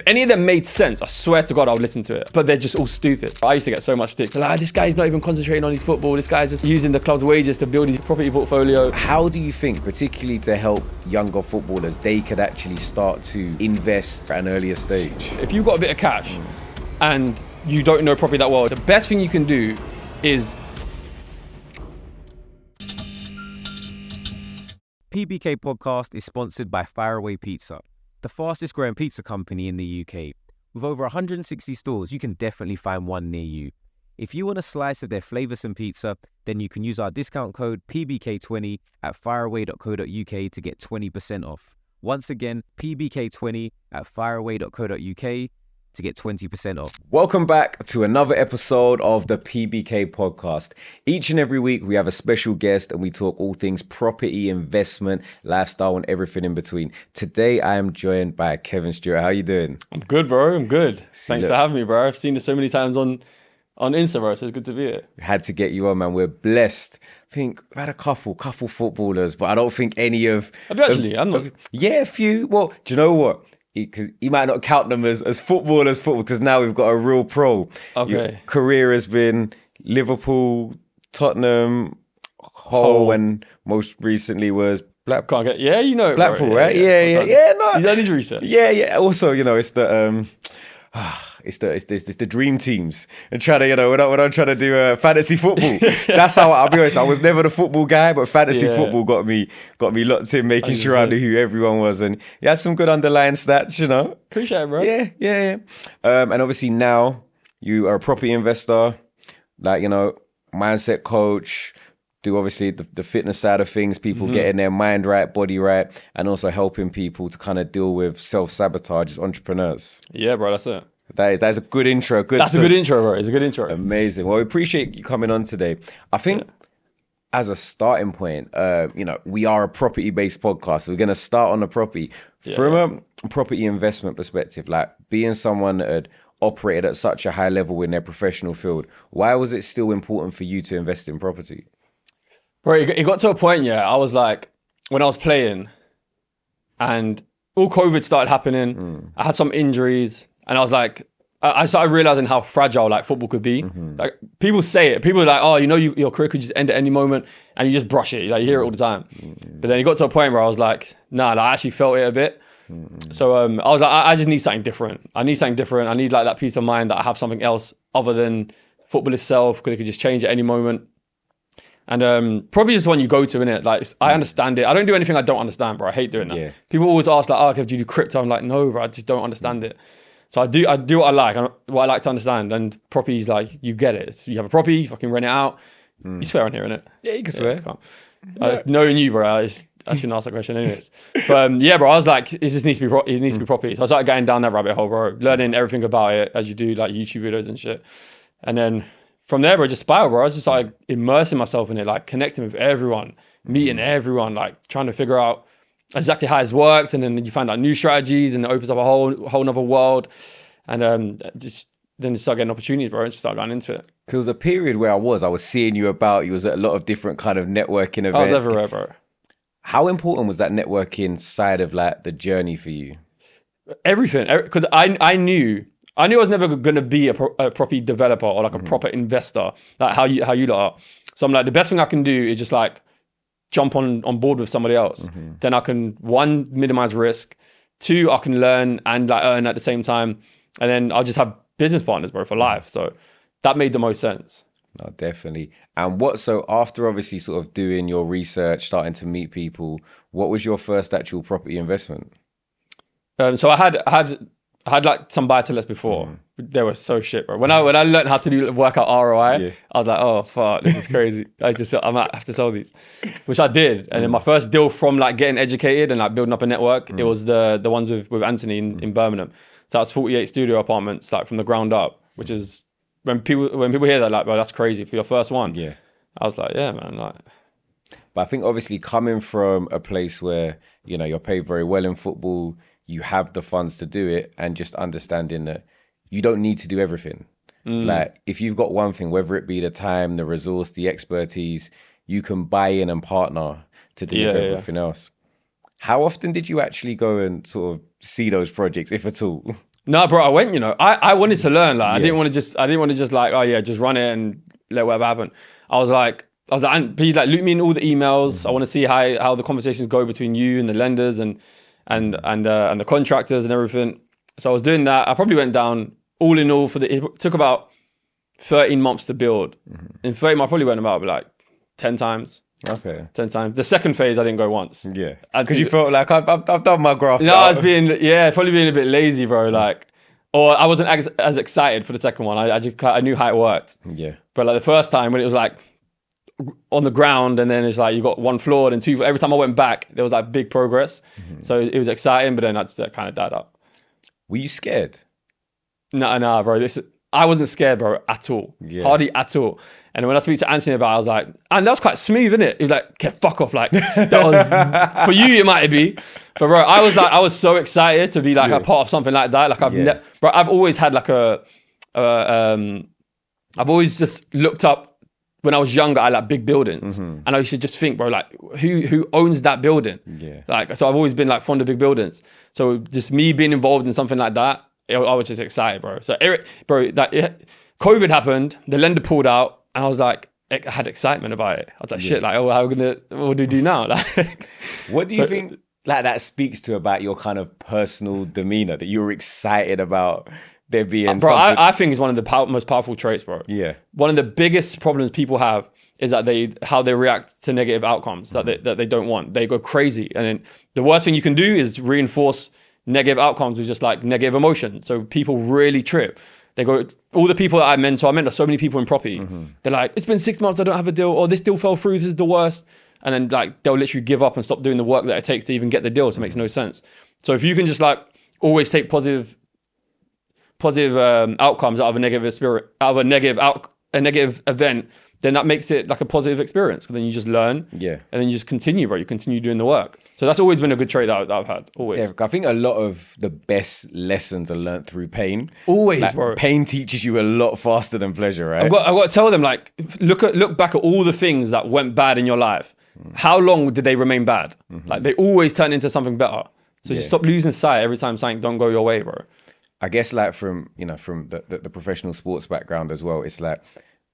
any of them made sense, I swear to God, I would listen to it. But they're just all stupid. I used to get so much stick. They're like, this guy's not even concentrating on his football. This guy's just using the club's wages to build his property portfolio. How do you think, particularly to help younger footballers, they could actually start to invest at an earlier stage? If you've got a bit of cash and you don't know property that well, the best thing you can do is... PBK podcast is sponsored by Faraway Pizza, the fastest growing pizza company in the UK. With over 160 stores, you can definitely find one near you. If you want a slice of their flavoursome pizza, then you can use our discount code PBK20 at faraway.co.uk to get 20% off. Once again, PBK20 at faraway.co.uk to get 20% off. Welcome back to another episode of the PBK podcast. Each and every week we have a special guest and we talk all things property, investment, lifestyle and everything in between. Today I am joined by Kevin Stewart. How are you doing? I'm good, bro. I'm good. Thanks for having me, bro. I've seen this so many times on Insta, bro, so it's good to be here. We had to get you on, man. We're blessed. I think we've had a couple footballers, but I don't think any of... I'm not... Yeah, a few. Well, do you know what? Because he might not count them as football, because now we've got a real pro. Okay. Your career has been Liverpool, Tottenham, Hull, and most recently was Blackpool. Yeah, you know it, Blackpool, bro. right? Yeah. No. He's done his research. Yeah. Also, you know, it's the it's the dream teams and trying to, when I'm trying to do fantasy football. That's how I'll be honest. I was never the football guy, but fantasy football got me locked in, making sure I knew who everyone was, and you had some good underlying stats, you know. Appreciate it, bro. Yeah. And obviously now you are a property investor, like, you know, mindset coach. Do obviously the fitness side of things, people getting their mind right, body right, and also helping people to kind of deal with self-sabotage as entrepreneurs. Yeah, bro, that's it. That is a good intro. That's a good intro, bro. It's a good intro. Amazing. Well, we appreciate you coming on today. I think as a starting point, you know, we are a property-based podcast. So we're going to start on the property. From a property investment perspective, like being someone that had operated at such a high level in their professional field, why was it still important for you to invest in property? Bro, it got to a point, I was like, when I was playing and all COVID started happening, I had some injuries and I was like, I started realizing how fragile like football could be. Like people say it, people are like, oh, you know, your career could just end at any moment and you just brush it. Like, you hear it all the time. But then it got to a point where I was like, nah, I actually felt it a bit. So I was like, I just need something different. I need like that peace of mind that I have something else other than football itself, because it could just change at any moment. And probably just one you go to, innit? Like, I understand it. I don't do anything I don't understand, bro. I hate doing that. Yeah. People always ask, like, oh, okay, do you do crypto? I'm like, no, bro, I just don't understand it. So I do what I like to understand. And property is like, you get it. So you have a property, you fucking rent it out. You swear on here, innit? Yeah, you can swear. Knowing you, bro, I shouldn't ask that question anyways. But yeah, bro, I was like, it needs to be property. So I started going down that rabbit hole, bro, learning everything about it as you do, like YouTube videos and shit. And then from there, bro, just spiraled, bro. I was just like immersing myself in it, like connecting with everyone, meeting everyone, like trying to figure out exactly how it's worked. And then you find out new strategies and it opens up a whole nother world. And then just start getting opportunities, bro, and just start going into it. There was a period where I was seeing you about, you was at a lot of different kind of networking events. I was everywhere, bro. How important was that networking side of like the journey for you? Everything, because I knew I was never going to be a property developer or like a proper investor, like how you lot are. So I'm like, the best thing I can do is just like jump on board with somebody else. Then I can, one, minimize risk. Two, I can learn and like earn at the same time. And then I'll just have business partners, bro, for life. So that made the most sense. No, definitely. And so after obviously sort of doing your research, starting to meet people, what was your first actual property investment? So I had like some buy-to-lets before. They were so shit, bro. When I learned how to work out ROI, I was like, oh fuck, this is crazy. I might have to sell these, which I did. And then my first deal from like getting educated and like building up a network, it was the ones with Anthony in Birmingham. So that's 48 studio apartments, like from the ground up, which is when people hear that, like, bro, that's crazy for your first one. Yeah, I was like, yeah, man, like. But I think obviously coming from a place where, you know, you're paid very well in football, you have the funds to do it, and just understanding that you don't need to do everything. Like if you've got one thing, whether it be the time, the resource, the expertise, you can buy in and partner to deliver everything else. How often did you actually go and sort of see those projects, if at all? No, bro, I went, I wanted to learn. Like, I didn't want to just like, oh yeah, just run it and let whatever happen. I was like, please like loop me in all the emails. I want to see how the conversations go between you and the lenders and the contractors and everything. So I was doing that. I probably went down all in all it took about 13 months to build. In 30 months, I probably went about like 10 times. Okay. 10 times. The second phase, I didn't go once. Yeah. Because you felt like I've done my graph. No, I was probably being a bit lazy, bro. Like, or I wasn't as excited for the second one. I knew how it worked. Yeah. But like the first time when it was like on the ground and then it's like you got one floor and then two, every time I went back, there was like big progress. So it was exciting, but then that kind of died up. Were you scared? No, bro. I wasn't scared, bro, at all. Yeah. Hardly at all. And when I speak to Anthony about it, I was like, and that was quite smooth, isn't it? He was like, okay, fuck off. Like, that was, for you, it might be. But bro, I was so excited to be like a part of something like that. Like I've always had like I've always just looked up when I was younger at like big buildings. And I used to just think, bro, like who owns that building? Yeah. Like, so I've always been like fond of big buildings. So just me being involved in something like that, I was just excited, bro. So COVID happened, the lender pulled out, and I was like, I had excitement about it. I was like, shit, like, what do we do now? Like, what do you think like that speaks to about your kind of personal demeanor, that you were excited about there being bro, I think it's one of the most powerful traits, bro. Yeah. One of the biggest problems people have is that how they react to negative outcomes that they don't want. They go crazy. And then the worst thing you can do is reinforce negative outcomes with just like negative emotion. So people really trip. They go, all the people that I mentor so many people in property. They're like, it's been 6 months, I don't have a deal, or this deal fell through, this is the worst. And then like they'll literally give up and stop doing the work that it takes to even get the deal. So it makes no sense. So if you can just like always take positive outcomes out of a negative event, then that makes it like a positive experience. Because then you just learn, and then you just continue, bro. You continue doing the work. So that's always been a good trait that I've had, always. Yeah, I think a lot of the best lessons are learnt through pain. Always, like, bro. Pain teaches you a lot faster than pleasure, right? I've got to tell them, like, look back at all the things that went bad in your life. How long did they remain bad? Like, they always turn into something better. So just stop losing sight every time something don't go your way, bro. I guess like from the professional sports background as well, it's like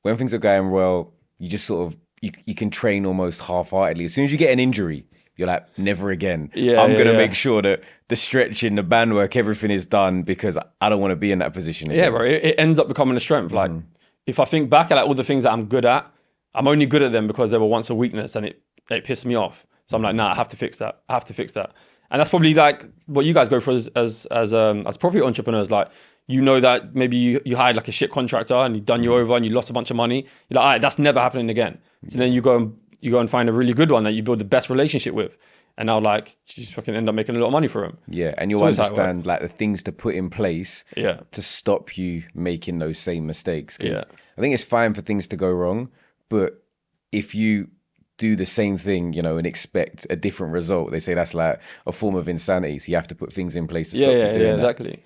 when things are going well, you just sort of, you can train almost half-heartedly. As soon as you get an injury, you're like, never again. I'm going to make sure that the stretching, the band work, everything is done because I don't want to be in that position again. Yeah, bro. It ends up becoming a strength. Like, if I think back at like all the things that I'm good at, I'm only good at them because they were once a weakness and it pissed me off. So I'm like, nah, I have to fix that. And that's probably like what you guys go through as property entrepreneurs. Like, you know that maybe you hired like a shit contractor and he'd done you over and you lost a bunch of money. You're like, all right, that's never happening again. So then you go and find a really good one that you build the best relationship with. And now like you just fucking end up making a lot of money for him. Yeah, and you'll understand like the things to put in place to stop you making those same mistakes. I think it's fine for things to go wrong, but if you do the same thing, and expect a different result, they say that's like a form of insanity. So you have to put things in place to stop you doing that. Exactly.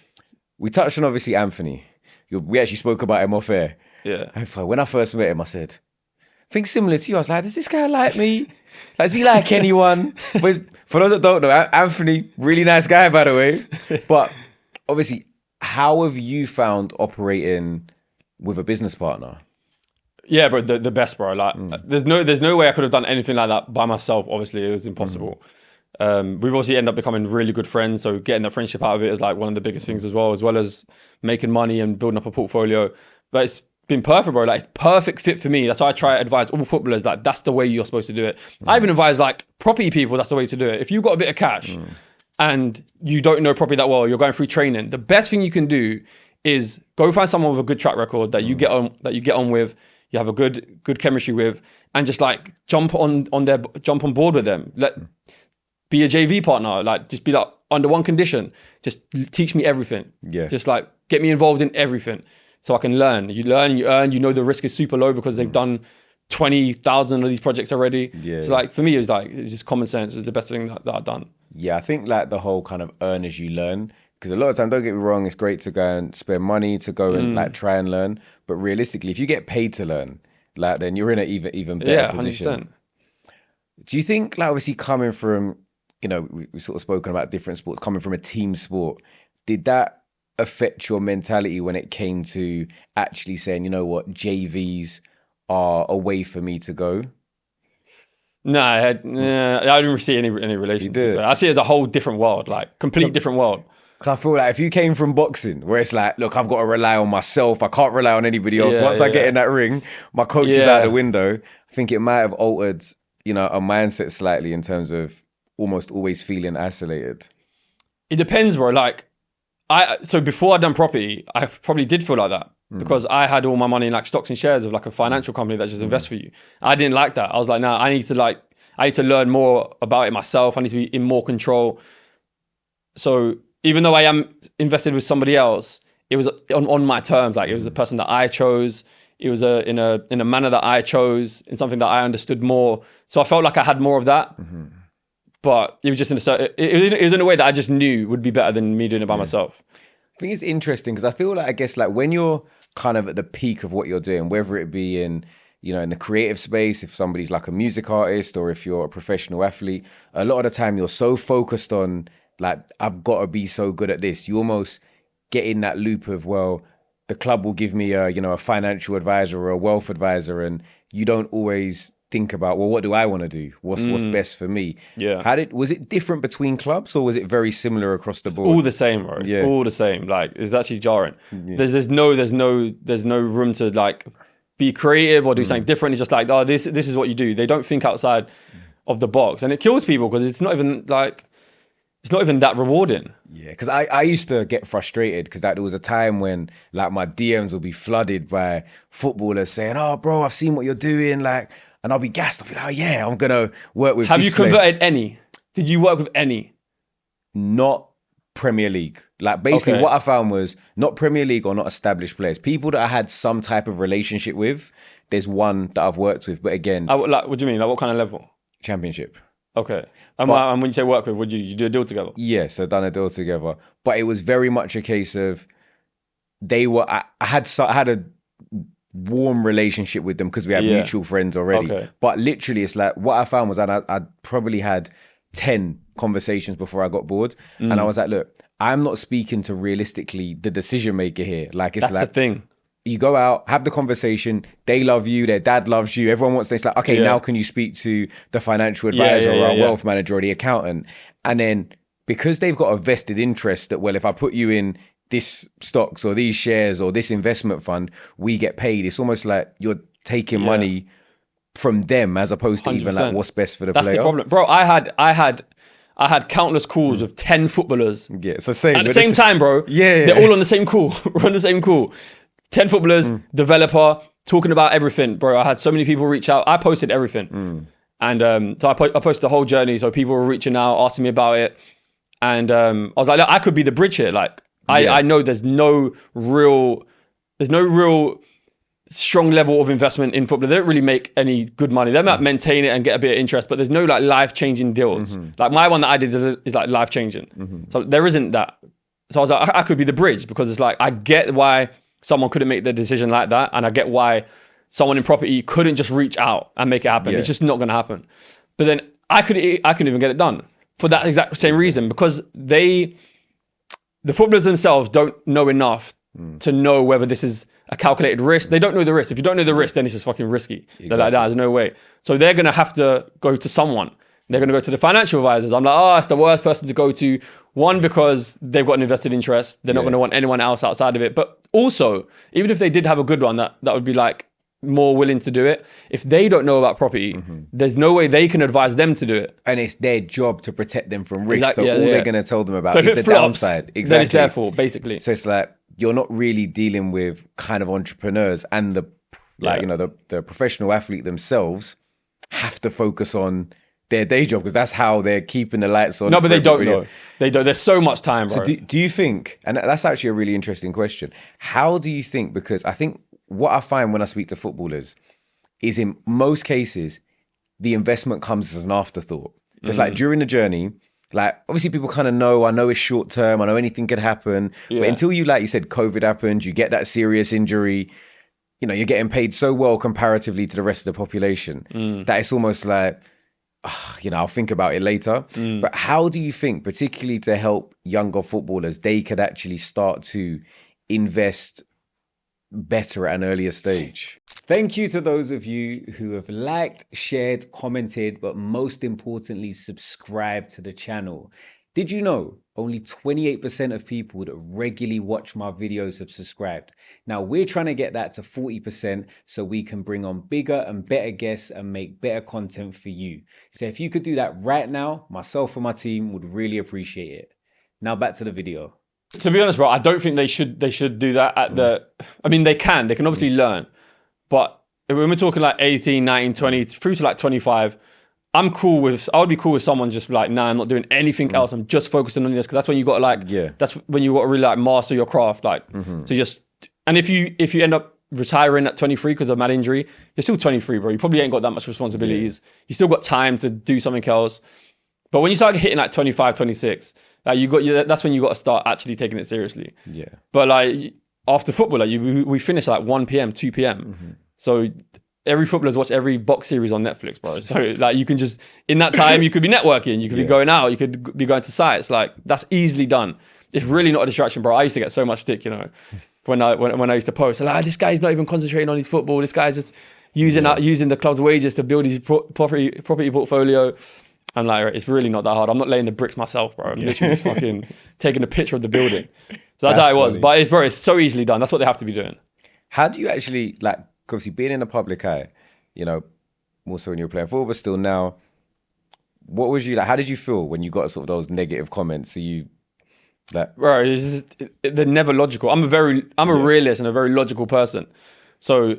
We touched on obviously Anthony. We actually spoke about him off air. Yeah. When I first met him, I said, I think similar to you. I was like, does this guy like me? Like, does he like anyone? But for those that don't know, Anthony, really nice guy, by the way. But obviously, how have you found operating with a business partner? Yeah, bro, the best, bro. Like, there's no way I could have done anything like that by myself. Obviously, it was impossible. We've obviously ended up becoming really good friends. So getting that friendship out of it is like one of the biggest things as well as making money and building up a portfolio. But it's been perfect, bro. Like, it's perfect fit for me. That's why I try to advise all footballers that that's the way you're supposed to do it. I even advise like property people, that's the way to do it. If you've got a bit of cash and you don't know property that well, you're going through training, the best thing you can do is go find someone with a good track record that you get on with, you have a good chemistry with, and just like jump on board with them. Be a JV partner, like just be like under one condition, just teach me everything. Yeah. Just like get me involved in everything so I can learn. You learn, you earn, the risk is super low because they've done 20,000 of these projects already. Yeah. So like for me, it's just common sense. It's the best thing that I've done. Yeah, I think like the whole kind of earn as you learn, because a lot of time, don't get me wrong, it's great to go and spend money to go and like try and learn. But realistically, if you get paid to learn, like then you're in an even better position. 100%. Do you think like obviously coming from, we've sort of spoken about different sports, coming from a team sport, did that affect your mentality when it came to actually saying, you know what, JVs are a way for me to go? No, I didn't see any relation to it. I see it as a whole different world, like complete different world. Because I feel like if you came from boxing, where it's like, look, I've got to rely on myself. I can't rely on anybody else. Once I get in that ring, my coach is out the window. I think it might have altered, you know, a mindset slightly in terms of almost always feeling isolated. It depends, bro. Like, so before I'd done property, I probably did feel like that because I had all my money in like stocks and shares of like a financial company that just invests for you. I didn't like that. I was like, no, I need to learn more about it myself. I need to be in more control. So even though I am invested with somebody else, it was on my terms. Like, it was a person that I chose. It was in a manner that I chose, in something that I understood more. So I felt like I had more of that. But it was just it was in a way that I just knew would be better than me doing it by myself. I think it's interesting because I feel like, I guess, like when you're kind of at the peak of what you're doing, whether it be in, you know, in the creative space, if somebody's like a music artist or if you're a professional athlete, a lot of the time you're so focused on like, I've got to be so good at this. You almost get in that loop of, well, the club will give me a financial advisor or a wealth advisor, and you don't always think about, well, what do I want to do? What's best for me? Yeah. Was it different between clubs, or was it very similar across the board? All the same, bro. It's all the same. Like, it's actually jarring. There's no room to like be creative or do something different. It's just like, oh, this is what you do. They don't think outside of the box, and it kills people because it's not even that rewarding. Yeah, because I used to get frustrated because there was a time when like my DMs will be flooded by footballers saying, oh, bro, I've seen what you're doing, like. And I'll be gassed. I'll be like, oh yeah, I'm going to work with Have you converted any? Did you work with any? Not Premier League. Like, basically what I found was not Premier League or not established players. People that I had some type of relationship with, there's one that I've worked with. But again... Like, what do you mean? Like, what kind of level? Championship. Okay. And when you say work with, would you do a deal together? Yeah, so done a deal together. But it was very much a case of I had a warm relationship with them because we had mutual friends already. But literally, it's like what I found was I probably had 10 conversations before I got bored, and I was like, look, I'm not speaking to realistically the decision maker here. Like, it's That's the thing. You go out, have the conversation, they love you, their dad loves you, everyone wants this. Like, okay, now can you speak to the financial advisor or a wealth manager or the accountant? And then because they've got a vested interest that, well, if I put you in this stocks or these shares or this investment fund, we get paid. It's almost like you're taking money from them as opposed to 100%. Even like what's best for the player. That's the problem, bro. I had countless calls with 10 footballers. Yeah, so same at the same time, bro. They're all on the same call. We're on the same call. 10 footballers, developer, talking about everything, bro. I had so many people reach out. I posted everything, and so I posted the whole journey. So people were reaching out, asking me about it, and I was like, look, I could be the bridge here, like. I know there's no real strong level of investment in football. They don't really make any good money. They might maintain it and get a bit of interest, but there's no like life-changing deals. Like my one that I did is like life-changing. So there isn't that. So I was like, I could be the bridge because it's like, I get why someone couldn't make the decision like that. And I get why someone in property couldn't just reach out and make it happen. It's just not going to happen. But then I couldn't even get it done for that exact same reason, because the footballers themselves don't know enough to know whether this is a calculated risk. They don't know the risk. If you don't know the risk, then it's just fucking risky. They're like, there's no way. So they're going to have to go to someone. They're going to go to the financial advisors. I'm like, oh, it's the worst person to go to. One, because they've got an invested interest. They're not going to want anyone else outside of it. But also, even if they did have a good one, that would be like more willing to do it. If they don't know about property, there's no way they can advise them to do it. And it's their job to protect them from risk. Exactly, so all they're going to tell them about is the flops, downside. Exactly. Then it's their fault, basically. So it's like, you're not really dealing with kind of entrepreneurs, and the professional athlete themselves have to focus on their day job because that's how they're keeping the lights on. No, but they don't know. They don't. There's so much time, bro. So do you think, and that's actually a really interesting question, how do you think, because I think what I find when I speak to footballers is in most cases, the investment comes as an afterthought. So it's like during the journey, like obviously people kind of know, I know it's short term, I know anything could happen, but until you, like you said, COVID happened, you get that serious injury, you know, you're getting paid so well comparatively to the rest of the population that it's almost like I'll think about it later. But how do you think, particularly to help younger footballers, they could actually start to invest better at an earlier stage? Thank you to those of you who have liked, shared, commented, but most importantly, subscribed to the channel. Did you know only 28% of people that regularly watch my videos have subscribed? Now we're trying to get that to 40% so we can bring on bigger and better guests and make better content for you. So if you could do that right now, myself and my team would really appreciate it. Now back to the video. To be honest, bro, I don't think they should do that at they can obviously learn. But when we're talking like 18, 19, 20, through to like 25, I would be cool with someone just like, nah, I'm not doing anything else. I'm just focusing on this. Cause that's when you got to that's when you got to really like master your craft. Like, and if you end up retiring at 23 because of a mad injury, you're still 23, bro. You probably ain't got that much responsibilities. You still got time to do something else. But when you start hitting like 25, 26, that's when you got to start actually taking it seriously. Yeah. But like after football, like we finish at like 1 p.m., 2 p.m. So every footballer's watch every box series on Netflix, bro. So like you can just, in that time, you could be networking, you could be going out, you could be going to sites. Like that's easily done. It's really not a distraction, bro. I used to get so much stick, when I used to post. Like, this guy's not even concentrating on his football. This guy's just using the club's wages to build his property portfolio. I'm like, it's really not that hard. I'm not laying the bricks myself, bro. I'm literally just fucking taking a picture of the building. So that's how it was. Funny. But it's so easily done. That's what they have to be doing. How do you actually, like, obviously being in the public eye, more so when you were playing football, but still now, what was you like? How did you feel when you got sort of those negative comments? So you, like, bro, they're never logical. I'm a realist and a very logical person. So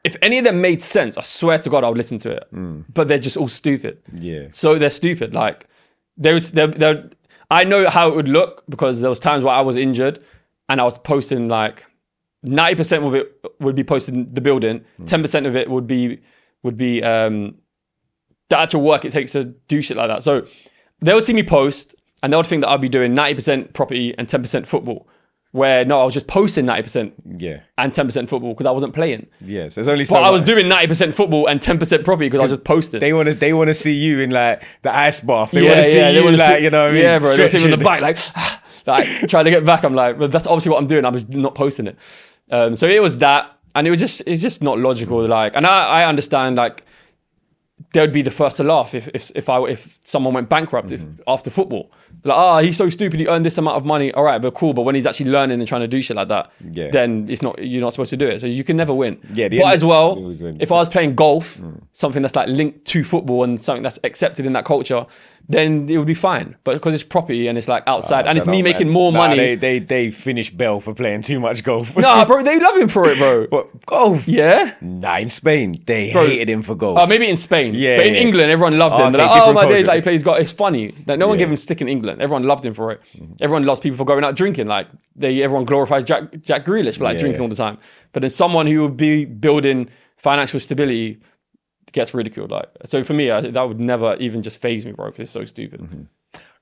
if any of them made sense, I swear to God, I would listen to it. But they're just all stupid. Yeah. So they're stupid. Like I know how it would look because there was times where I was injured and I was posting like 90% of it would be posted in the building. 10% of it would be the actual work it takes to do shit like that. So they would see me post and they would think that I'd be doing 90% property and 10% football. Where no, I was just posting 90% and 10% football because I wasn't playing. Yes, there's only so But I was doing 90% football and 10% property because I was just posting. They want to see you in like the ice bath. They want to see you like, you know what I mean? Yeah, bro. They see me on the bike like trying to get back. I'm like, well, that's obviously what I'm doing. I'm just not posting it. So it was that, and it's just not logical. Like, and I understand like they would be the first to laugh if someone went bankrupt after football. Like, he's so stupid, he earned this amount of money. All right, but cool. But when he's actually learning and trying to do shit like that, then you're not supposed to do it. So you can never win. Yeah, but as well, if I was playing golf, something that's like linked to football and something that's accepted in that culture, then it would be fine. But because it's property and it's like outside and it's me making more money. They finish Bell for playing too much golf. Nah, bro, they love him for it, bro. What, golf? Yeah? Nah, in Spain, they hated him for golf. Oh, maybe in Spain. Yeah. But in England, everyone loved him. They're like, my days, like he plays golf. It's funny. Like, no one gave him stick in England. Everyone loved him for it. Everyone loves people for going out drinking. Like everyone glorifies Jack Grealish for like drinking all the time. But then someone who would be building financial stability gets ridiculed. Like, so for me, that would never even just faze me, bro, because it's so stupid.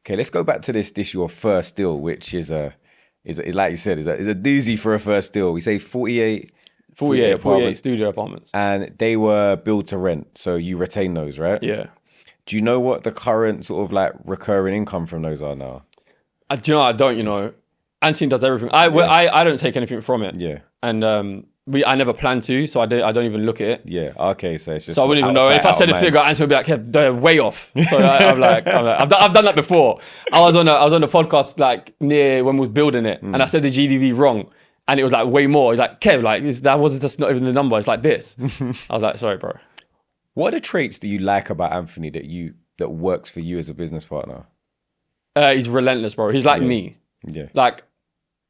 Okay, let's go back to this your first deal, which is like you said, is a doozy for a first deal. We say 48 studio apartments, and they were built to rent, so you retain those, right? Yeah. Do you know what the current sort of like recurring income from those are now? Do you know? I don't. Anthony does everything. I don't take anything from it. Yeah. And I never plan to, so I don't even look at it. Yeah. Okay. So it's just. So I wouldn't even know. If I said a figure, Anthony would be like, "Yeah, they're way off." So I've done that before. I was on a podcast like near when we was building it, and I said the GDV wrong, and it was like way more. He's like, "Kev, like that's not even the number. It's like this." I was like, "Sorry, bro." What are the traits do you like about Anthony that works for you as a business partner? He's relentless, bro. He's like me. Yeah. Like,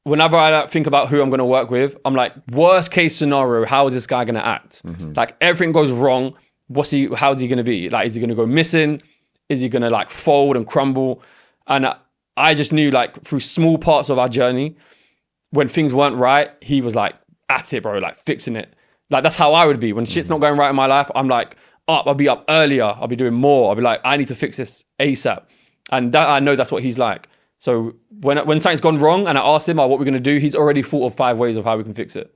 whenever I think about who I'm going to work with, I'm like, worst case scenario, how is this guy going to act? Like, everything goes wrong. How's he going to be? Like, is he going to go missing? Is he going to like fold and crumble? And I just knew like through small parts of our journey, when things weren't right, he was like at it, bro, like fixing it. Like, that's how I would be. When shit's not going right in my life, I'm like, I'll be up earlier. I'll be doing more. I'll be like, I need to fix this ASAP. And I know that's what he's like. So when something's gone wrong and I asked him, what we're going to do, he's already thought of 5 ways of how we can fix it.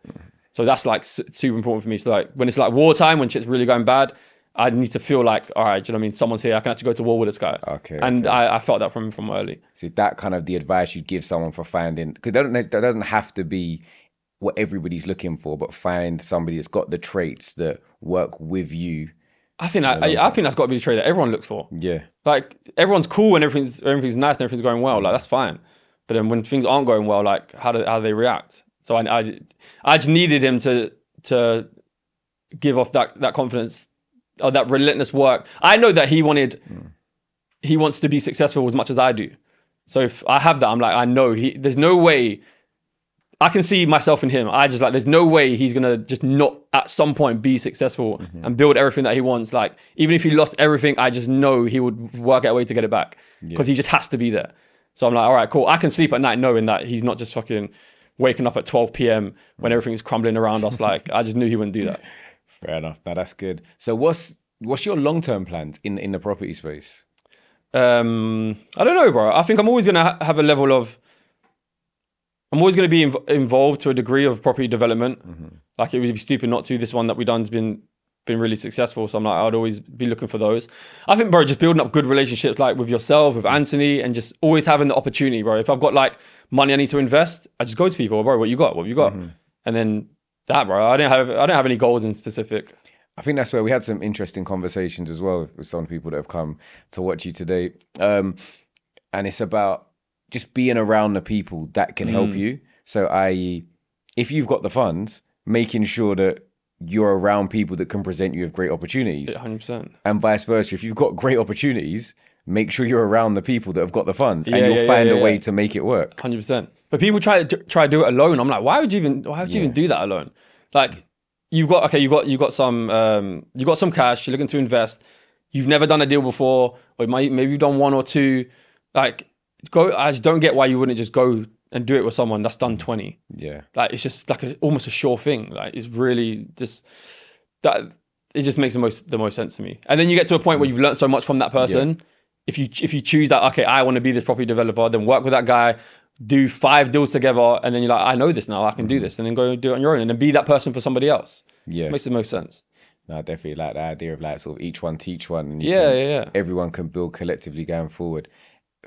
So that's like super important for me. So like when it's like wartime, when shit's really going bad, I need to feel like, all right, do you know what I mean? Someone's here. I can actually go to war with this guy. Okay. And I felt that from early. So is that kind of the advice you'd give someone for finding, because that doesn't have to be what everybody's looking for, but find somebody that's got the traits that work with you. I think that's got to be the trait that everyone looks for. Yeah. Like everyone's cool and everything's nice and everything's going well. Like that's fine. But then when things aren't going well, like how do they react? So I just needed him to give off that confidence or that relentless work. I know that he wants to be successful as much as I do. So if I have that, I'm like, I know there's no way I can see myself in him. There's no way he's gonna just not at some point be successful and build everything that he wants. Like even if he lost everything, I just know he would work out a way to get it back because he just has to be there. So I'm like, all right, cool. I can sleep at night knowing that he's not just fucking waking up at 12 p.m. when everything's crumbling around us. Like I just knew he wouldn't do that. Fair enough. No, that's good. So what's your long-term plans in the property space? I don't know, bro. I think I'm always gonna have a level of. I'm always going to be involved to a degree of property development. Like it would be stupid not to. This one that we've done has been really successful. So I'm like, I'd always be looking for those. I think, bro, just building up good relationships like with yourself, with Anthony, and just always having the opportunity, bro. If I've got like money I need to invest, I just go to people, bro, what you got? What have you got? And then that, bro, I don't have any goals in specific. I think that's where we had some interesting conversations as well with some people that have come to watch you today. And it's about just being around the people that can help you. So i.e., if you've got the funds, making sure that you're around people that can present you with great opportunities. 100%. And vice versa. If you've got great opportunities, make sure you're around the people that have got the funds and you'll find a way to make it work. 100%. But people try to do it alone. I'm like, why would you even do that alone? Like you got some cash, you're looking to invest. You've never done a deal before, or maybe you've done one or two. Like I just don't get why you wouldn't just go and do it with someone that's done 20. Yeah. Like it's just like almost a sure thing. Like it's really just that it just makes the most sense to me. And then you get to a point where you've learned so much from that person. If you choose that, okay, I want to be this property developer, then work with that guy, do 5 deals together, and then you're like, I know this now, I can do this, and then go and do it on your own, and then be that person for somebody else. Yeah. It makes the most sense. No, I definitely like the idea of like sort of each one teach one. And everyone can build collectively going forward.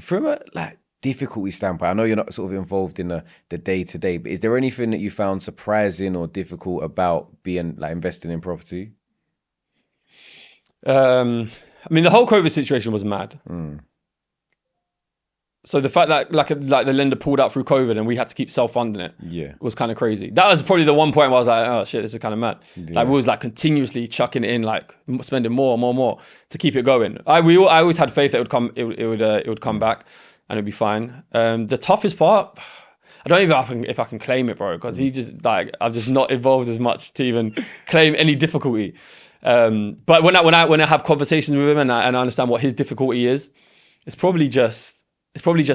From a like difficulty standpoint, I know you're not sort of involved in the day-to-day, but is there anything that you found surprising or difficult about being like investing in property? I mean, the whole COVID situation was mad. So the fact that like the lender pulled out through COVID and we had to keep self-funding it was kind of crazy. That was probably the one point where I was like, oh shit, this is kind of mad. Like we was like continuously chucking it in, like spending more to keep it going. I always had faith that it would come back and it'd be fine. The toughest part, I don't even know if I can claim it, bro, because he just like I've just not evolved as much to even claim any difficulty. But when I have conversations with him and I understand what his difficulty is, it's probably just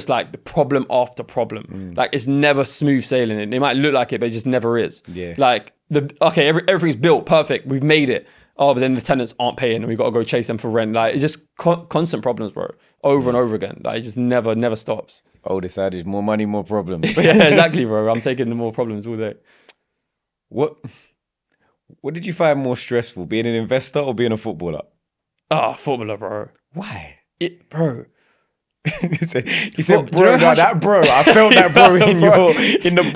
like the problem after problem. Like it's never smooth sailing. It might look like it, but it just never is. Yeah. Like everything's built perfect. We've made it. Oh, but then the tenants aren't paying and we've got to go chase them for rent. Like it's just constant problems, bro. Over and over again. Like it just never stops. Oldest adage, more money, more problems. Yeah, exactly, bro. I'm taking the more problems all day. What did you find more stressful, being an investor or being a footballer? Footballer, bro. Why? Bro. He said, bro, that bro. I felt that bro in the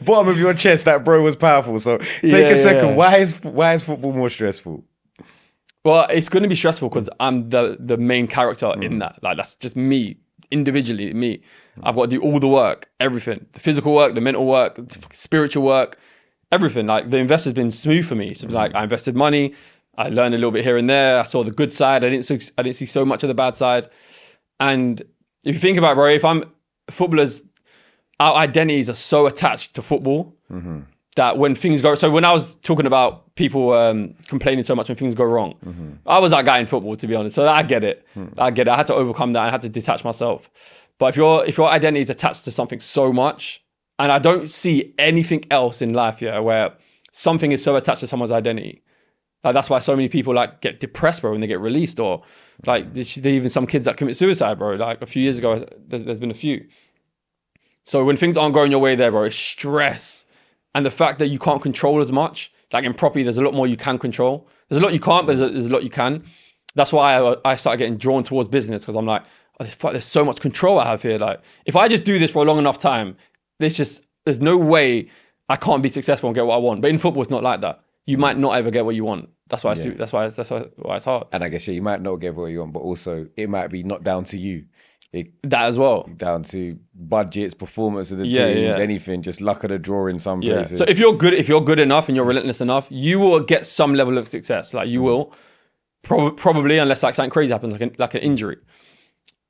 bottom of your chest. That bro was powerful. So take a second. Yeah. Why is football more stressful? Well, it's going to be stressful because I'm the main character in that. Like that's just me, individually, me. I've got to do all the work, everything, the physical work, the mental work, the spiritual work, everything. Like the investor's been smooth for me. So like I invested money, I learned a little bit here and there. I saw the good side. I didn't see so much of the bad side. And if you think about it, bro, footballers, our identities are so attached to football that when things go, so when I was talking about people complaining so much when things go wrong, I was that guy in football, to be honest. So I get it. I had to overcome that. I had to detach myself. But if your identity is attached to something so much, and I don't see anything else in life where something is so attached to someone's identity. Like that's why so many people like get depressed, bro, when they get released, or like there's even some kids that commit suicide, bro. Like a few years ago, there's been a few. So when things aren't going your way there, bro, it's stress. And the fact that you can't control as much, like in property, there's a lot more you can control. There's a lot you can't, but there's a lot you can. That's why I started getting drawn towards business, because I'm like, oh, there's so much control I have here. Like, if I just do this for a long enough time, there's no way I can't be successful and get what I want. But in football, it's not like that. You might not ever get what you want. That's why that's why it's hard. And I guess you might not get what you want, but also it might be not down to you. That as well. Down to budgets, performance of the teams, anything, just luck of the draw in some places. So if you're good enough and you're relentless enough, you will get some level of success. Like, you will probably, unless like something crazy happens, like an injury.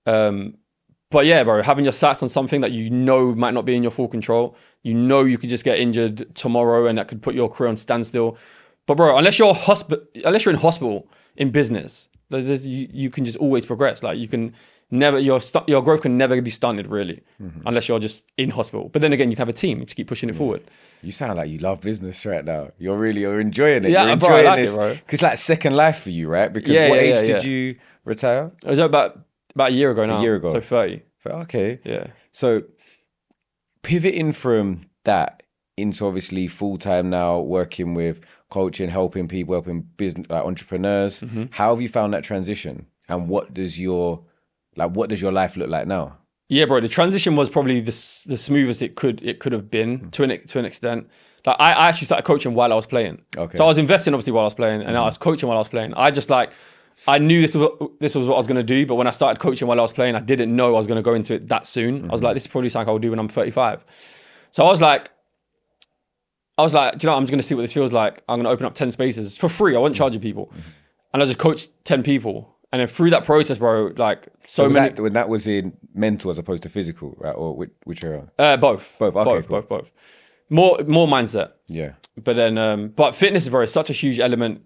But yeah, bro, having your sights on something that you know might not be in your full control, you could just get injured tomorrow and that could put your career on standstill. But bro, unless you're in hospital in business, you can just always progress. Like, you can never, your growth can never be stunted, really, unless you're just in hospital. But then again, you can have a team to keep pushing it forward. You sound like you love business right now. You're enjoying it. Yeah, you're bro, enjoying I like this. it, bro. Because it's like second life for you, right? Because what age did you retire? It was about a year ago now. A year ago. So 30. Okay. Yeah. So pivoting from that into obviously full-time now, working with coaching, helping people, helping business, like entrepreneurs. How have you found that transition? And what does your life look like now? Yeah, bro, the transition was probably the smoothest it could have been to an extent. Like, I actually started coaching while I was playing. Okay. So I was investing obviously while I was playing, and I was coaching while I was playing. I knew this was what I was going to do, but when I started coaching while I was playing, I didn't know I was going to go into it that soon. I was like, this is probably something I'll do when I'm 35. So I was like, do you know what? I'm just going to see what this feels like. I'm going to open up 10 spaces for free. I wasn't charging people. And I just coached 10 people. And then through that process, bro, like many... When that was in mental as opposed to physical, right? Or which area? Both. Okay, Both. More mindset. Yeah. But then, but fitness is such a huge element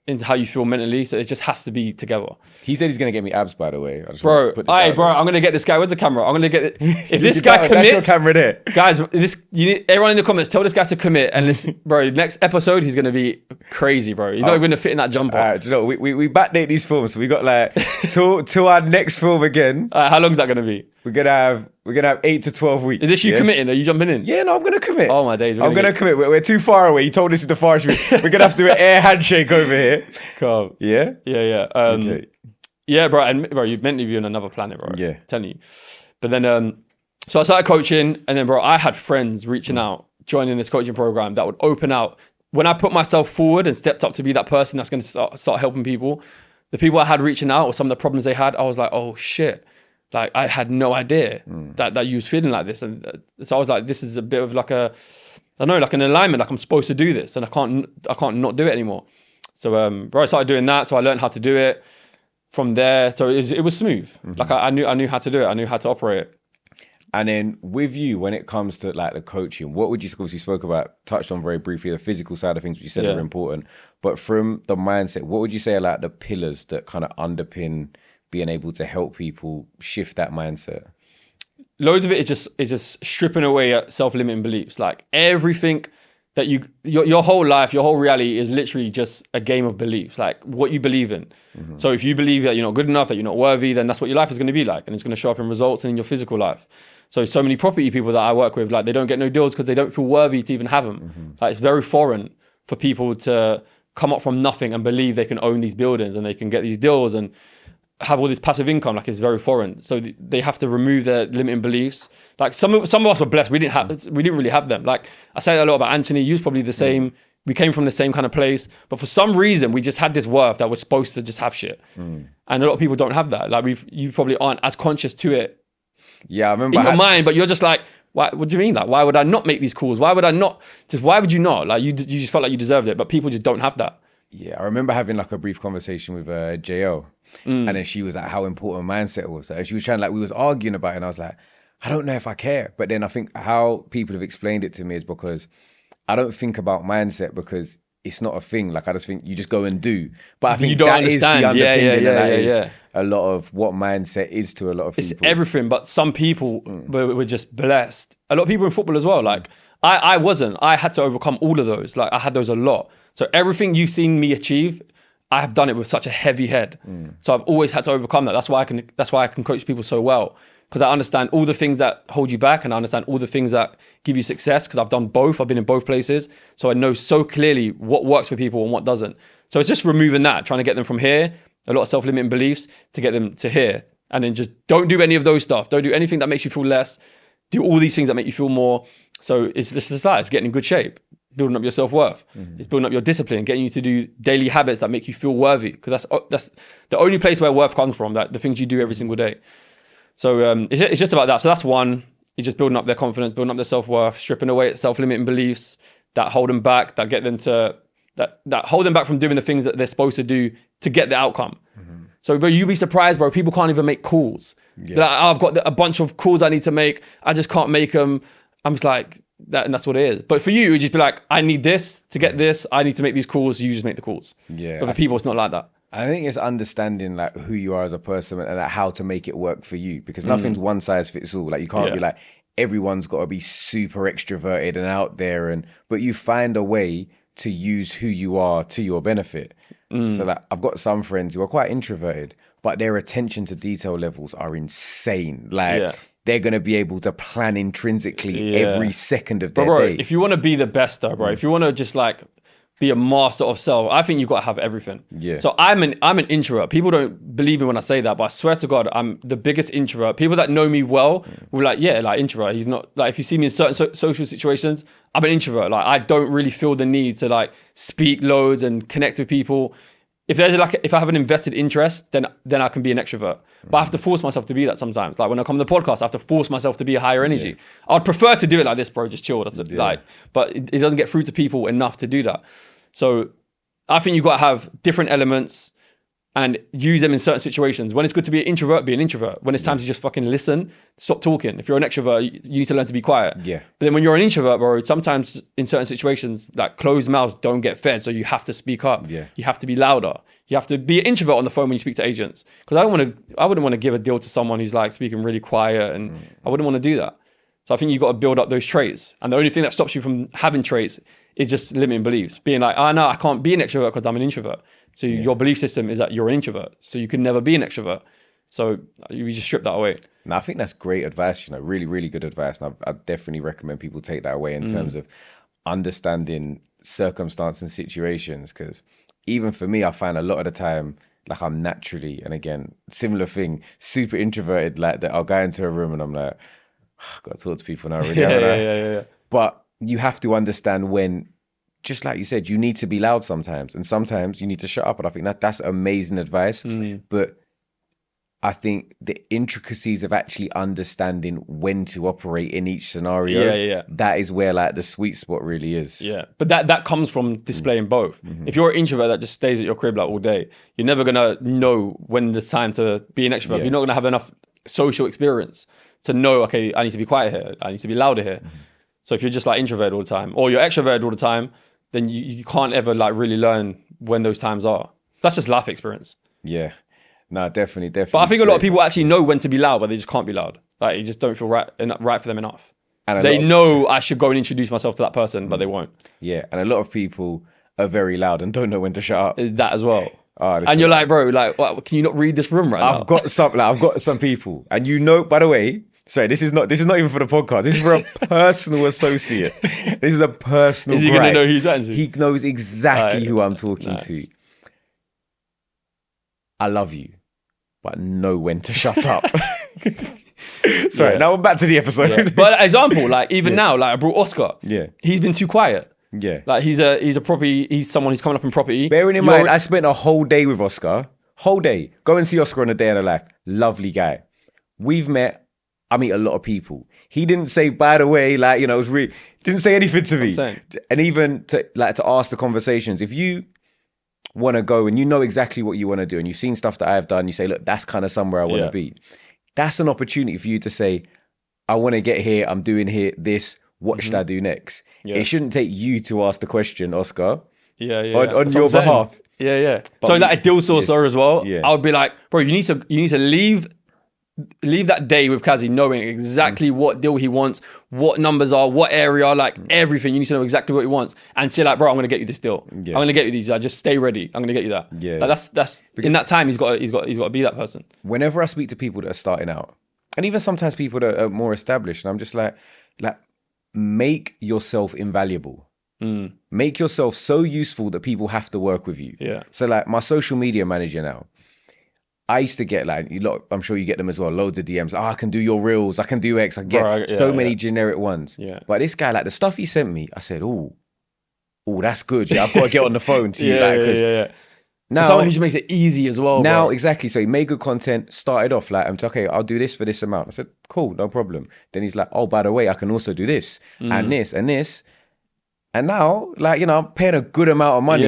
into how you feel mentally, so it just has to be together. He said he's gonna get me abs, by the way. Bro, I'm gonna get this guy. Where's the camera? I'm gonna get it. If this guy commits, that's your camera there. Guys, everyone in the comments, tell this guy to commit. And listen, bro, next episode he's gonna be crazy, bro. He's not even gonna fit in that jumper. Do you know, we backdate these films, so we got like till our next film again. How long is that gonna be? We're gonna have 8 to 12 weeks. Is this you committing? Are you jumping in? Yeah, no, I'm gonna commit. Oh my days. I'm gonna commit. We're too far away. You told this is the farthest. We're gonna have to do an air handshake over here. Cool. Yeah? Yeah. Okay. Yeah, bro. And bro, you're meant to be on another planet, bro. Yeah. I'm telling you. But then, so I started coaching, and then, bro, I had friends reaching out, joining this coaching program that would open out. When I put myself forward and stepped up to be that person that's going to start helping people, the people I had reaching out or some of the problems they had, I was like, oh shit. Like, I had no idea that you was feeling like this. And so I was like, this is a bit of like an alignment, like I'm supposed to do this and I can't not do it anymore. So, bro, I started doing that. So I learned how to do it from there. So it was smooth. Like I knew how to do it. I knew how to operate it. And then with you, when it comes to like the coaching, what would you, because you touched on very briefly the physical side of things, which you said are important, but from the mindset, what would you say are like the pillars that kind of underpin being able to help people shift that mindset? Loads of it is just stripping away self-limiting beliefs. Like everything that your whole life, your whole reality is literally just a game of beliefs, like what you believe in. So if you believe that you're not good enough, that you're not worthy, then that's what your life is going to be like. And it's going to show up in results and in your physical life. So many property people that I work with, like they don't get no deals because they don't feel worthy to even have them. Like it's very foreign for people to come up from nothing and believe they can own these buildings and they can get these deals and have all this passive income. Like it's very foreign. So they have to remove their limiting beliefs. Like some of us were blessed. We didn't really have them. Like I say a lot about Anthony. You was probably the same. We came from the same kind of place, but for some reason we just had this worth that we're supposed to just have shit. And a lot of people don't have that. Like you probably aren't as conscious to it. Yeah, I remember in your mind, but you're just like, what do you mean? Like, why would I not make these calls? Why would you not? Like you just felt like you deserved it, but people just don't have that. Yeah, I remember having like a brief conversation with JL. And then she was like, how important mindset was. So she was trying, like, we was arguing about it, and I was like, I don't know if I care. But then I think how people have explained it to me is because I don't think about mindset because it's not a thing. Like, I just think you just go and do. But I think you don't understand. Is the underpinning, Yeah. Is a lot of what mindset is to a lot of people. It's everything, but some people were just blessed. A lot of people in football as well. Like, I wasn't. I had to overcome all of those. Like, I had those a lot. So everything you've seen me achieve, I have done it with such a heavy head. So I've always had to overcome that. That's why I can coach people so well. because I understand all the things that hold you back and I understand all the things that give you success because I've done both. I've been in both places. So I know so clearly what works for people and what doesn't. So it's just removing that, trying to get them from here, a lot of self-limiting beliefs to get them to here. And then just don't do any of those stuff. Don't do anything that makes you feel less. Do all these things that make you feel more. So it's that. It's getting in good shape, building up your self-worth. It's building up your discipline, getting you to do daily habits that make you feel worthy. Because that's the only place where worth comes from, that the things you do every single day. So it's just about that. So that's one. It's just building up their confidence, building up their self-worth, stripping away self-limiting beliefs that hold them back, that get them to, that hold them back from doing the things that they're supposed to do to get the outcome. So, bro, you'd be surprised, bro. People can't even make calls. Like, I've got a bunch of calls I need to make. I just can't make them. I'm just like, that, and that's what it is. But for you, it'd just be like, I need this to get this. I need to make these calls. You just make the calls. Yeah. But for people, it's not like that. I think it's understanding like who you are as a person and like, how to make it work for you, because nothing's one size fits all. Like you can't be like, everyone's got to be super extroverted and out there, but you find a way to use who you are to your benefit. So like I've got some friends who are quite introverted, but their attention to detail levels are insane. Like they're going to be able to plan intrinsically every second of their day. If you want to be the best though, bro, if you want to just like be a master of self, I think you've got to have everything. So I'm an introvert. People don't believe me when I say that, but I swear to God, I'm the biggest introvert. People that know me well will like, like introvert. He's not like, if you see me in certain social situations, I'm an introvert. Like I don't really feel the need to like speak loads and connect with people. If if I have an invested interest, then I can be an extrovert. But I have to force myself to be that sometimes. Like when I come to the podcast, I have to force myself to be a higher energy. I'd prefer to do it like this, bro, just chill. That's but it doesn't get through to people enough to do that. So I think you've got to have different elements and use them in certain situations. When it's good to be an introvert, be an introvert. When it's time to just fucking listen, stop talking. If you're an extrovert, you need to learn to be quiet. But then when you're an introvert, bro, sometimes in certain situations, like closed mouths don't get fed. So you have to speak up. You have to be louder. You have to be an introvert on the phone when you speak to agents. Because I wouldn't want to give a deal to someone who's like speaking really quiet, and I wouldn't want to do that. So I think you've got to build up those traits. And the only thing that stops you from having traits is just limiting beliefs. Being like, no, I can't be an extrovert because I'm an introvert. So your belief system is that you're an introvert. So you can never be an extrovert. So you just strip that away. No, I think that's great advice, really, really good advice. And I definitely recommend people take that away in terms of understanding circumstance and situations. Because even for me, I find a lot of the time, like I'm naturally, and again, similar thing, super introverted, like that I'll go into a room and I'm like, I've got to talk to people now, really. Yeah. But you have to understand when, just like you said, you need to be loud sometimes, and sometimes you need to shut up. And I think that's amazing advice. But I think the intricacies of actually understanding when to operate in each scenario, that is where like the sweet spot really is. But that comes from displaying both. If you're an introvert that just stays at your crib like all day, you're never gonna know when it's time to be an extrovert. You're not gonna have enough social experience to know, okay, I need to be quiet here, I need to be louder here. So if you're just like introverted all the time, or you're extroverted all the time, then you can't ever like really learn when those times are. That's just life experience. No, definitely. But I think a lot of people actually know when to be loud, but they just can't be loud. Like, it just don't feel right for them enough. And they know I should go and introduce myself to that person, but they won't. And a lot of people are very loud and don't know when to shut up. That as well. And you're like, bro, like, what, can you not read this room right now? I've got some people, and by the way, sorry, this is not even for the podcast. This is for a personal associate. This is a personal. Is he going to know who you're chatting to? He knows exactly who I'm talking to. I love you, but know when to shut up. Sorry, now we're back to the episode. But example, like even now, like I brought Oscar. He's been too quiet. Like he's someone who's coming up in property. Bearing in mind, I spent a whole day with Oscar. Whole day. Go and see Oscar on a day in a life. Lovely guy. We've met. I meet a lot of people. He didn't say, by the way, like, it was really, didn't say anything to me. And even to ask the conversations, if you want to go and you know exactly what you want to do and you've seen stuff that I've done, you say, look, that's kind of somewhere I want to be. That's an opportunity for you to say, I want to get here, I'm doing here this, what should I do next? It shouldn't take you to ask the question, Oscar. On your behalf. So like a deal sourcer as well, I would be like, bro, you need to leave that day with Kazy knowing exactly what deal he wants, what numbers are, what area, like everything. You need to know exactly what he wants and say like, bro, I'm going to get you this deal. I'm going to get you these. Just stay ready. I'm going to get you that. Like that's in that time he's got to be that person. Whenever I speak to people that are starting out, and even sometimes people that are more established, and I'm just like make yourself invaluable. Make yourself so useful that people have to work with you. Yeah. So like my social media manager now, I used to get like, I'm sure you get them as well, loads of DMs. Oh, I can do your reels, I can do X. I get so many generic ones. Yeah. But this guy, like the stuff he sent me, I said, oh, that's good. Yeah, I've got to get on the phone to you. Yeah. Now, someone who just makes it easy as well. Now, bro. exactly. So he made good content, started off like, I'm okay, I'll do this for this amount. I said, cool, no problem. Then he's like, oh, by the way, I can also do this and this and this. And now, like, I'm paying a good amount of money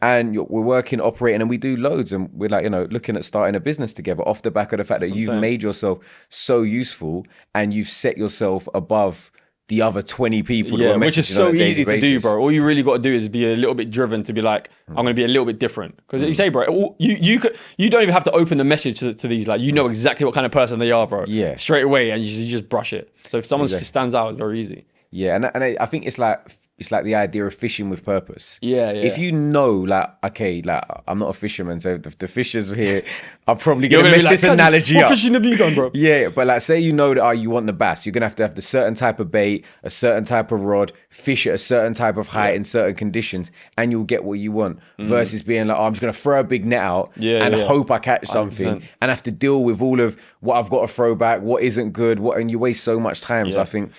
and we're working, operating, and we do loads. And we're like, looking at starting a business together off the back of the fact that you've made yourself so useful and you've set yourself above the other 20 people. Yeah, which is so easy to do, bro. All you really got to do is be a little bit driven to be like, I'm going to be a little bit different. Because you say, bro, you don't even have to open the message to these. Like, you know exactly what kind of person they are, bro. Yeah. Straight away, and you just brush it. So if someone stands out, it's very easy. Yeah, and I think it's like the idea of fishing with purpose. Yeah. If you know, like, okay, like I'm not a fisherman, so the fishers here, I'm probably gonna mess this analogy up. What fishing have you done, bro? Yeah, but like, say you know that you want the bass, you're gonna have to have the certain type of bait, a certain type of rod, fish at a certain type of height in certain conditions, and you'll get what you want. Versus being like, oh, I'm just gonna throw a big net out and hope I catch something, 100%. And have to deal with all of what I've got to throw back, what isn't good, and you waste so much time. So I think.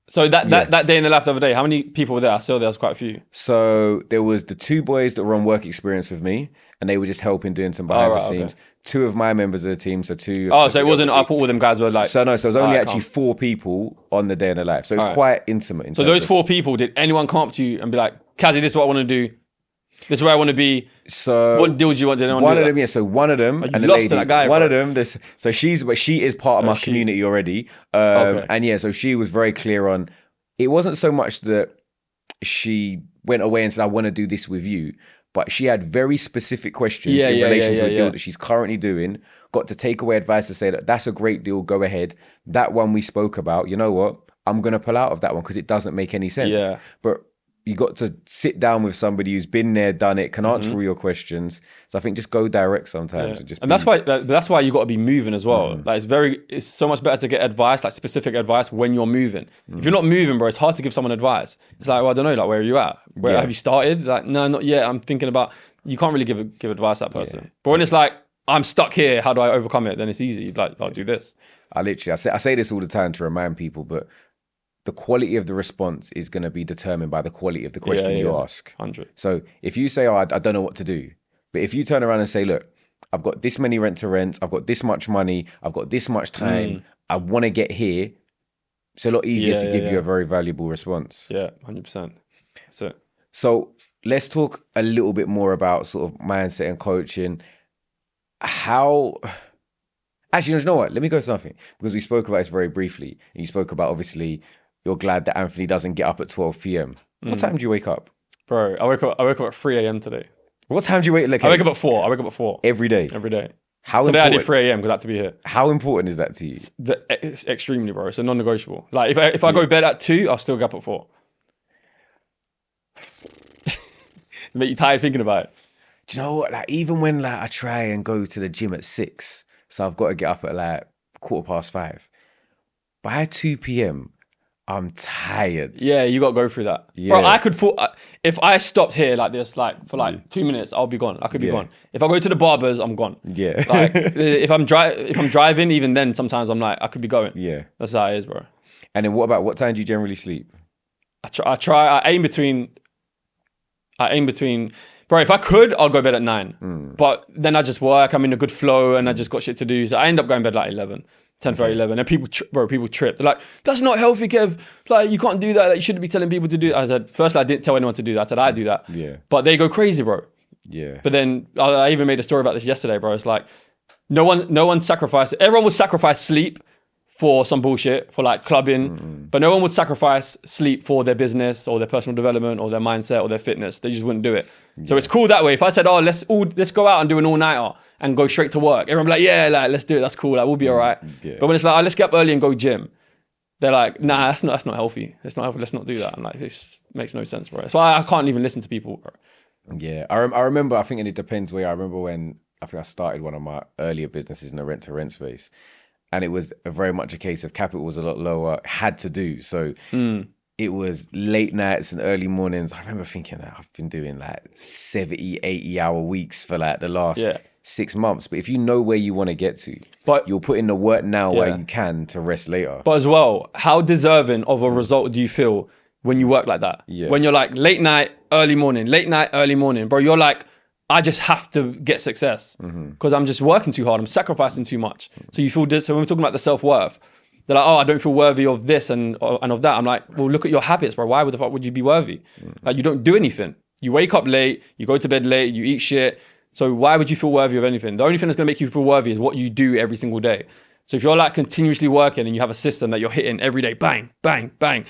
So that day in the lab the other day, how many people were there? I saw there was quite a few. So there was the 2 boys that were on work experience with me, and they were just helping doing some behind the scenes. Okay. 2 of my members of the team, so 2. Oh, so it wasn't. I thought all them guys were like. So no, so it was only actually 4 people on the day in the life. So it was quite intimate. So those 4 people, did anyone come up to you and be like, "Kazy, this is what I want to do. This is where I want to be." So what deal do you want? One of them, yeah. So one of them, and the lady, that guy, one of them. So she is part of my community already. And yeah, so she was very clear on. It wasn't so much that she went away and said, I want to do this with you, but she had very specific questions in relation to a deal that she's currently doing, got to take away advice to say that that's a great deal, go ahead. That one we spoke about, you know what? I'm going to pull out of that one because it doesn't make any sense. Yeah. But you got to sit down with somebody who's been there, done it, can answer all your questions. So I think just go direct sometimes. And that's why you got to be moving as well. Like it's so much better to get advice, like specific advice when you're moving. If you're not moving, bro, it's hard to give someone advice. It's like, well, I don't know, like where are you at? Where have you started? Like, no, not yet. I'm thinking about. You can't really give advice to that person. Yeah. But when it's like, I'm stuck here, how do I overcome it? Then it's easy. Like, I'll do this. I say this all the time to remind people, but the quality of the response is going to be determined by the quality of the question you ask. 100. So if you say, oh, I don't know what to do. But if you turn around and say, look, I've got this many rent to rents, I've got this much money, I've got this much time, I want to get here. It's a lot easier to give you a very valuable response. Yeah, 100%. That's it. So let's talk a little bit more about sort of mindset and coaching. Actually, you know what? Let me go to something. Because we spoke about this very briefly. And you spoke about, obviously, you're glad that Anthony doesn't get up at 12 p.m. What time do you wake up? Bro, I woke up at 3 a.m. today. What time do you wake up? Like, I wake up at 4. I wake up at 4. Every day? Every day. How today important? I did 3 a.m. because I had to be here. How important is that to you? It's extremely, bro. It's a non-negotiable. Like, if I go to bed at 2, I'll still get up at 4. Make you tired thinking about it. Do you know what? Like, even when I try and go to the gym at 6, so I've got to get up at 5:15. By 2 p.m., I'm tired. Yeah, you got to go through that. Yeah. Bro, I could if I stopped here like this, for 2 minutes, I'll be gone. I could be gone. If I go to the barbers, I'm gone. Yeah. Like if I'm driving, even then, sometimes I'm like, I could be going. Yeah. That's how it is, bro. And then what time do you generally sleep? I aim between. Bro, if I could, I'll go to bed at 9. But then I just work. I'm in a good flow, and I just got shit to do. So I end up going to bed like 11. 10 for 11, and people trip. They're like, that's not healthy, Kev. Like, you can't do that. Like, you shouldn't be telling people to do that. I said, first, I didn't tell anyone to do that. I said, I do that. Yeah. But they go crazy, bro. Yeah. But then I even made a story about this yesterday, bro. It's like, no one sacrificed. Everyone would sacrifice sleep for some bullshit, for like clubbing, but no one would sacrifice sleep for their business or their personal development or their mindset or their fitness. They just wouldn't do it. Yeah. So it's cool that way. If I said, oh, let's go out and do an all-nighter and go straight to work, everyone would be like, yeah, like, let's do it. That's cool. Like, we'll be all right. Yeah. But when it's like, oh, let's get up early and go gym, they're like, nah, that's not healthy. It's not healthy. Let's not do that. And like, this makes no sense, bro. So I can't even listen to people, bro. Yeah. I remember, I think, and it depends where. I remember when I think I started one of my earlier businesses in the rent-to-rent space. and it was very much a case of capital was a lot lower, had to do. So it was late nights and early mornings. I remember thinking that I've been doing like 70, 80-hour weeks for like the last 6 months. But if you know where you want to get to, but you'll put in the work now where you can to rest later. But as well, how deserving of a result do you feel when you work like that? Yeah. When you're like late night, early morning, bro, you're like, I just have to get success because I'm just working too hard. I'm sacrificing too much. So you feel this. So when we're talking about the self-worth, they're like, oh, I don't feel worthy of this and of that. I'm like, well, look at your habits, bro. Why the fuck would you be worthy? Like, you don't do anything. You wake up late, you go to bed late, you eat shit. So why would you feel worthy of anything? The only thing that's going to make you feel worthy is what you do every single day. So if you're like continuously working and you have a system that you're hitting every day, bang, bang, bang,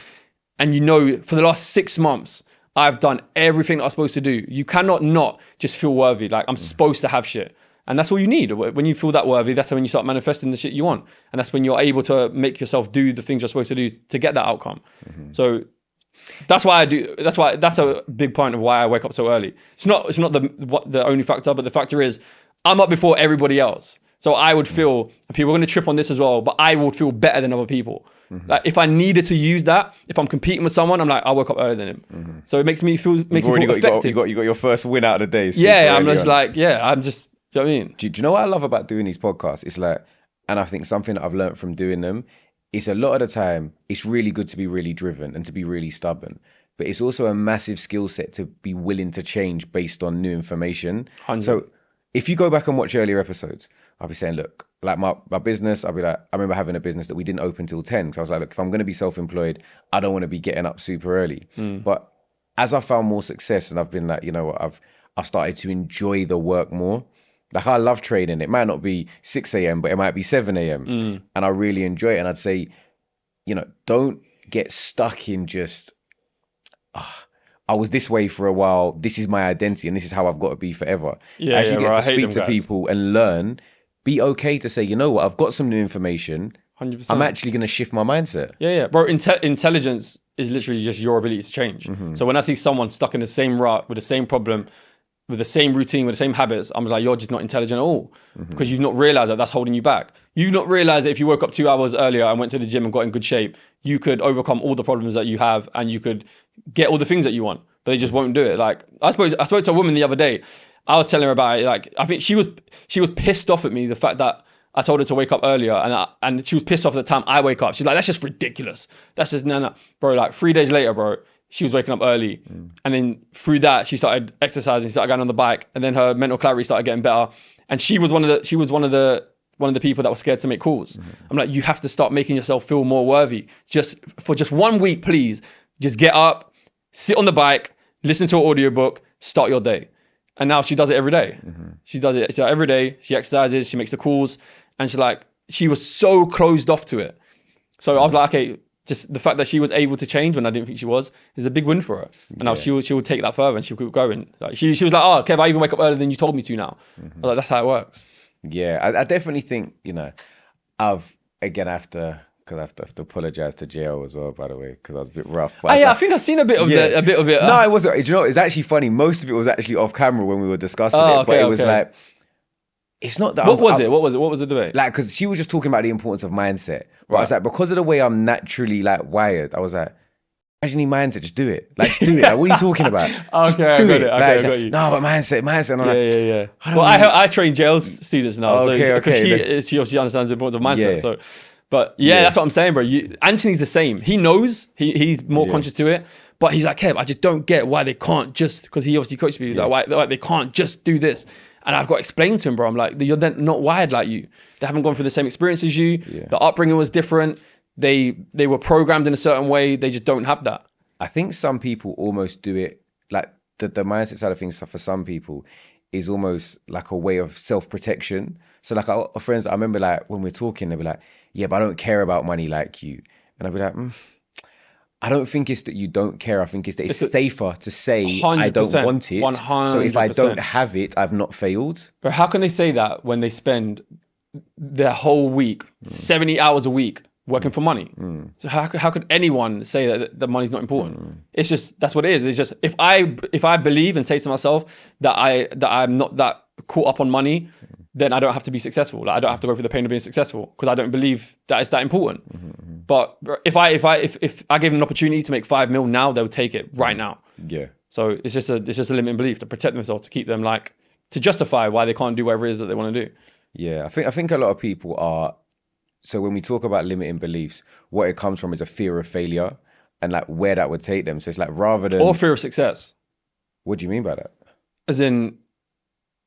and you know for the last 6 months, I've done everything that I'm supposed to do. You cannot not just feel worthy. Like, I'm supposed to have shit. And that's all you need. When you feel that worthy, that's when you start manifesting the shit you want. And that's when you're able to make yourself do the things you're supposed to do to get that outcome. So that's why I do. That's a big point of why I wake up so early. It's not the only factor, but the factor is I'm up before everybody else. So I would feel, people are going to trip on this as well, but I would feel better than other people. Like, if I needed to use that, if I'm competing with someone, I'm like, I'll wake up earlier than him. So it makes me feel effective. You got your first win out of the day. Yeah, I'm just like, I'm just, do you know what I mean? Do you know what I love about doing these podcasts? It's like, and I think something that I've learned from doing them, is a lot of the time, it's really good to be really driven and to be really stubborn. But it's also a massive skill set to be willing to change based on new information. 100. So if you go back and watch earlier episodes, I'll be saying, look, like my business, I'll be like, I remember having a business that we didn't open till 10. Because I was like, look, if I'm going to be self-employed, I don't want to be getting up super early. But as I found more success and I've been like, you know what, I've started to enjoy the work more. Like, I love trading. It might not be 6 a.m., but it might be 7 a.m. And I really enjoy it. And I'd say, you know, don't get stuck in just, I was this way for a while. This is my identity and this is how I've got to be forever. As you get to speak to people and learn, be okay to say, you know what, I've got some new information. 100%. I'm actually going to shift my mindset. Yeah. Bro, intelligence is literally just your ability to change. So when I see someone stuck in the same rut with the same problem, with the same routine, with the same habits, I'm like, you're just not intelligent at all because you've not realized that that's holding you back. You've not realized that if you woke up 2 hours earlier and went to the gym and got in good shape, you could overcome all the problems that you have and you could get all the things that you want, but they just won't do it. Like, I spoke to a woman the other day. I was telling her about it. Like, I think she was pissed off at me, the fact that I told her to wake up earlier, and she was pissed off at the time I wake up. She's like, that's just ridiculous. That's just, no. Bro, like 3 days later, bro, she was waking up early. And then through that, she started exercising, started going on the bike, and then her mental clarity started getting better. And she was one of the people that was scared to make calls. I'm like, you have to start making yourself feel more worthy. For 1 week, please, just get up, sit on the bike, listen to an audiobook, start your day. And now she does it every day. She does it every day. She exercises, she makes the calls, and she was so closed off to it. So I was like, okay, just the fact that she was able to change when I didn't think she was is a big win for her. And now she will take that further and she'll keep going. Like, she was like, oh, Kev, I even wake up earlier than you told me to now. I was like, that's how it works. Yeah, I definitely think, you know, I have to apologize to JL as well, by the way, because I was a bit rough. But I think I've seen a bit of it. No, it wasn't. You know, it's actually funny. Most of it was actually off camera when we were discussing it, but it was like, it's not that. What was the debate? Like, because she was just talking about the importance of mindset. Right? I was like, because of the way I'm naturally like wired, I was like, imagine you need mindset, just do it. Like, just do it. Like, what are you talking about? Okay, I got it. Okay, I got you. No, but mindset. Yeah. Well, I train jails students now, she obviously understands the importance of mindset. So. But that's what I'm saying, bro. Anthony's the same. He knows, he's more conscious to it, but he's like, Kev, I just don't get why they can't just, because he obviously coached me, like, why they can't just do this. And I've got to explain to him, bro, I'm like, you're then not wired like you. They haven't gone through the same experience as you. The upbringing was different. They were programmed in a certain way. They just don't have that. I think some people almost do it, like the mindset side of things for some people is almost like a way of self-protection. So like our friends, I remember like when we're talking, they'll be like, yeah, but I don't care about money like you. And I'll be like, I don't think it's that you don't care. I think it's that it's safer to say I don't want it. 100%. So if I don't have it, I've not failed. But how can they say that when they spend their whole week, 70 hours a week, working for money? So how could anyone say that money's not important? It's just, that's what it is. It's just, if I believe and say to myself that I'm not that caught up on money, then I don't have to be successful. Like I don't have to go through the pain of being successful because I don't believe that it's that important. But if I gave them an opportunity to make 5 mil now, they would take it right now. Yeah. So it's just a limiting belief to protect themselves, to keep them like, to justify why they can't do whatever it is that they want to do. Yeah, I think a lot of people are. So when we talk about limiting beliefs, what it comes from is a fear of failure and like where that would take them. So it's like rather than Or fear of success. What do you mean by that? As in,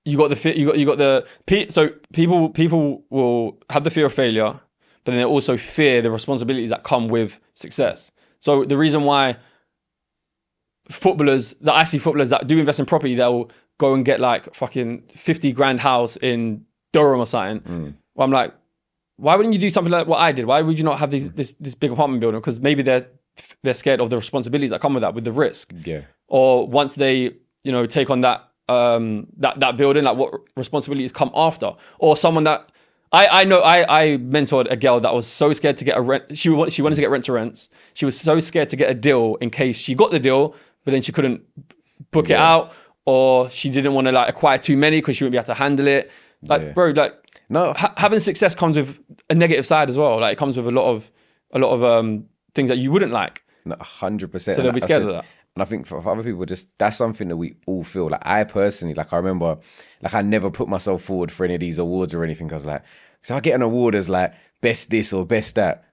you got the fear. So people will have the fear of failure, but then they also fear the responsibilities that come with success. So the reason why footballers that do invest in property, they'll go and get like fucking 50 grand house in Durham or something. Well, I'm like, why wouldn't you do something like what I did? Why would you not have this big apartment building? Because maybe they're scared of the responsibilities that come with that, with the risk. Yeah. Or once they, take on that building, like what responsibilities come after. Or someone that I know I mentored a girl that was so scared to get a rent. She wanted to get rent to rents. She was so scared to get a deal in case she got the deal, but then she couldn't book it out, or she didn't want to like acquire too many because she wouldn't be able to handle it. Like, bro, like no, having success comes with a negative side as well. Like it comes with a lot of things that you wouldn't like. 100%. So they'll be scared of that. And I think for other people, just that's something that we all feel. Like I personally, like I remember, like I never put myself forward for any of these awards or anything. I was like, so I get an award as like best this or best that.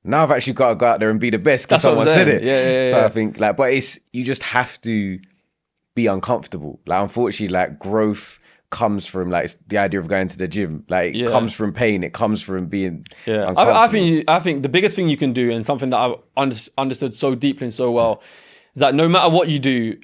Now I've actually got to go out there and be the best because someone said it. Yeah. So I think like, but you just have to be uncomfortable. Like unfortunately, like growth comes from like the idea of going to the gym. Like it comes from pain. It comes from being uncomfortable. I think the biggest thing you can do, and something that I've understood so deeply and so well, is that no matter what you do,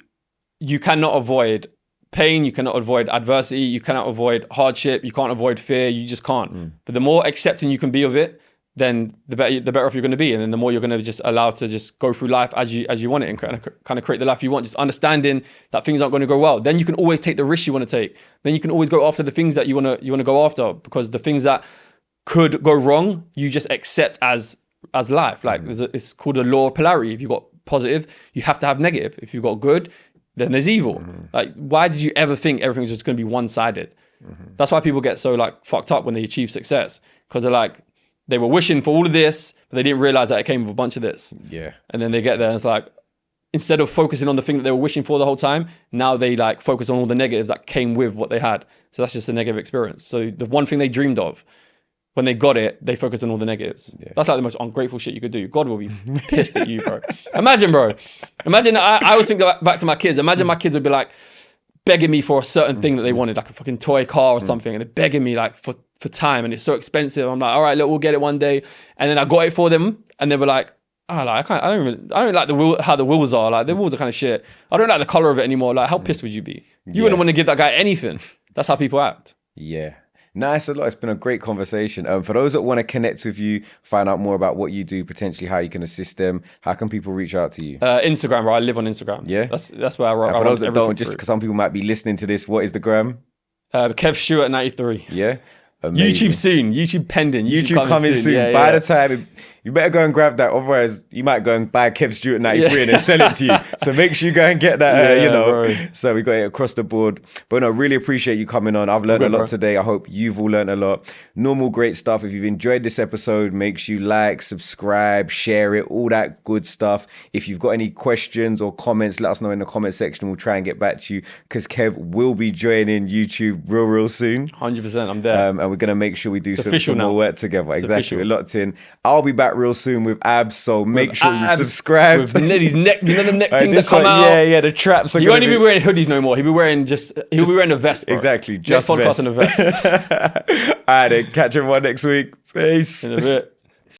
you cannot avoid pain, you cannot avoid adversity, you cannot avoid hardship, you can't avoid fear, you just can't. But the more accepting you can be of it, then the better off you're going to be, and then the more you're going to just allow to just go through life as you want it, and kind of create the life you want. Just understanding that things aren't going to go well, then you can always take the risks you want to take. Then you can always go after the things that you want to go after, because the things that could go wrong, you just accept as life. Like it's called a law of polarity. If you've got positive, you have to have negative. If you've got good, then there's evil. Like, why did you ever think everything's just going to be one-sided? That's why people get so like fucked up when they achieve success, because they're like, they were wishing for all of this, but they didn't realize that it came with a bunch of this. Yeah. And then they get there and it's like, instead of focusing on the thing that they were wishing for the whole time, now they like focus on all the negatives that came with what they had. So that's just a negative experience. So the one thing they dreamed of, when they got it, they focused on all the negatives. Yeah. That's like the most ungrateful shit you could do. God will be pissed at you, bro. Imagine, I always think back to my kids. Imagine my kids would be like begging me for a certain thing that they wanted, like a fucking toy car or something, and they're begging me like for time, and it's so expensive. I'm like, all right, look, we'll get it one day. And then I got it for them, and they were like, oh, like I don't like how the wheels are. Like the wheels are kind of shit. I don't like the color of it anymore. Like, how pissed would you be? You wouldn't want to give that guy anything. That's how people act. Yeah. Nice a lot. It's been a great conversation. For those that want to connect with you, find out more about what you do, potentially how you can assist them, how can people reach out to you? Instagram, bro. I live on Instagram. Yeah, that's where I write. For those that don't, just because some people might be listening to this, what is the gram? Kev Stewart 93. Yeah. Amazing. YouTube soon. YouTube pending. YouTube coming soon. Yeah, By the time, you better go and grab that. Otherwise, you might go and buy Kev Stewart 93 and then sell it to you. So make sure you go and get that, Bro. So we got it across the board. But no, really appreciate you coming on. I've learned a lot today. I hope you've all learned a lot. Normal great stuff. If you've enjoyed this episode, make sure you like, subscribe, share it, all that good stuff. If you've got any questions or comments, let us know in the comment section. We'll try and get back to you, because Kev will be joining YouTube real soon. 100%, I'm there. And we're going to make sure we do some more work together. Exactly. We're locked in. I'll be back real soon with abs, so make sure you subscribe. With these neck, the neck thing that come out. Yeah, the traps are You won't even be wearing hoodies no more. He'll be wearing a vest, bro. Exactly, just podcast in a vest. All right, then, catch everyone next week. Peace. In a bit.